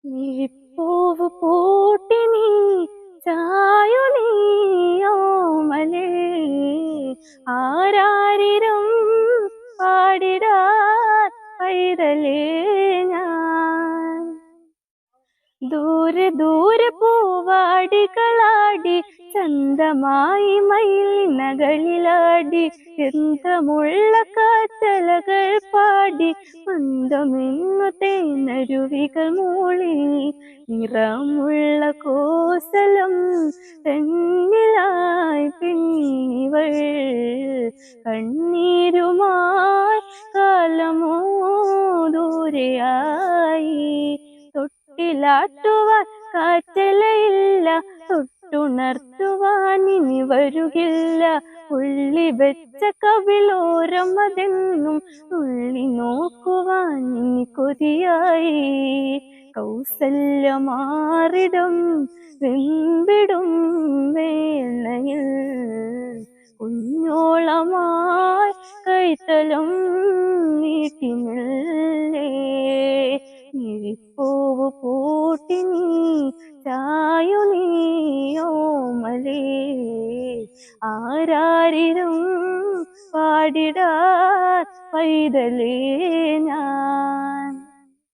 മിഴിപ്പൂവ് പൂട്ടി നീ ചായു നീയോമലേ ആരാരിരും പാടിടാൻ പൈതലേ ഞാൻ. ദൂരെ ദൂരെ പൂവാടികളാടി ചന്തമായി മയിലിനകളിലാടി ഗന്ധമുള്ള കാറ്റലകൾ പാടി മന്ദമെന്നു തേനരുവികൾ മൂളി നിറമുള്ള കോസലം തന്നിലായി പിന്നിവൾ കണ്ണീരുമായി കാലമോ ദൂരെയായി. തൊട്ടിലാട്ടുവാൻ കാറ്റലയില്ല, തൊട്ടുണർത്തുവാൻ ഇനി വരുകില്ല. ഉള്ളി വെച്ച കവിളോരം അതെന്നും ഉള്ളി നോക്കുവാൻ ഇനി കൊതിയായി. കൗസല്യമാറിടും വെമ്പിടും വേളയിൽ കുഞ്ഞോളമായി കൈത്തലം നീട്ടി മെല്ലെ മിഴിപ്പൂവ് പൂട്ടി നീ ചായു നീയോമലേ ആരാരിരും പാടിടാൻ പൈതലേ ഞാൻ.